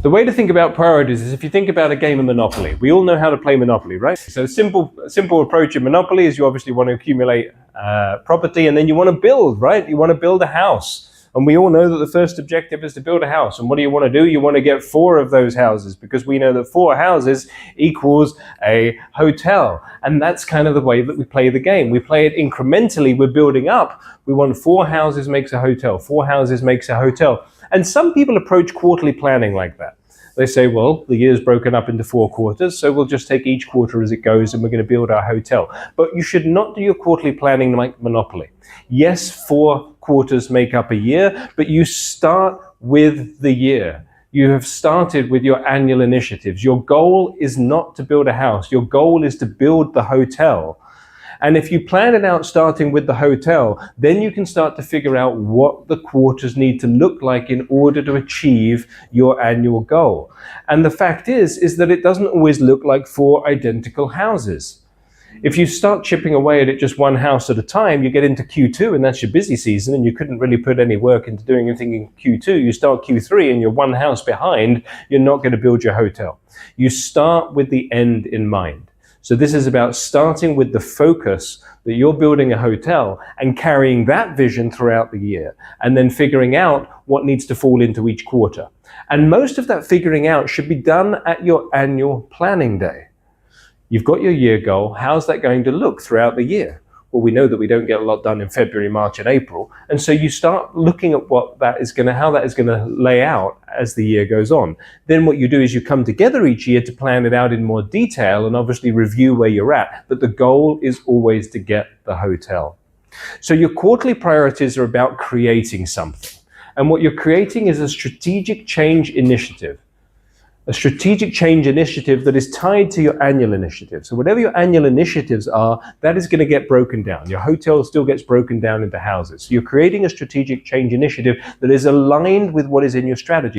The way to think about priorities is if you think about a game of Monopoly. We all know how to play Monopoly, right? So simple approach in Monopoly is you obviously want to accumulate property, and then you want to build, right? You want to build a house. And we all know that the first objective is to build a house. And what do you want to do? You want to get 4 of those houses, because we know that 4 houses equals a hotel. And that's kind of the way that we play the game. We play it incrementally. We're building up. We want 4 houses makes a hotel. 4 houses makes a hotel. And some people approach quarterly planning like that. They say, well, the year's broken up into 4 quarters, so we'll just take each quarter as it goes and we're going to build our hotel. But you should not do your quarterly planning like Monopoly. Yes, 4 quarters make up a year, but you start with the year. You have started with your annual initiatives. Your goal is not to build a house. Your goal is to build the hotel. And if you plan it out starting with the hotel, then you can start to figure out what the quarters need to look like in order to achieve your annual goal. And the fact is that it doesn't always look like 4 identical houses. If you start chipping away at it just 1 house at a time, you get into Q2 and that's your busy season and you couldn't really put any work into doing anything in Q2. You start Q3 and you're 1 house behind, you're not going to build your hotel. You start with the end in mind. So this is about starting with the focus that you're building a hotel and carrying that vision throughout the year, and then figuring out what needs to fall into each quarter. And most of that figuring out should be done at your annual planning day. You've got your year goal. How's that going to look throughout the year? Well, we know that we don't get a lot done in February, March, and April. And so you start looking at how that is going to lay out as the year goes on. Then what you do is you come together each year to plan it out in more detail and obviously review where you're at. But the goal is always to get the hotel. So your quarterly priorities are about creating something. And what you're creating is a strategic change initiative. A strategic change initiative that is tied to your annual initiative. So whatever your annual initiatives are, that is going to get broken down. Your hotel still gets broken down into houses. So you're creating a strategic change initiative that is aligned with what is in your strategy.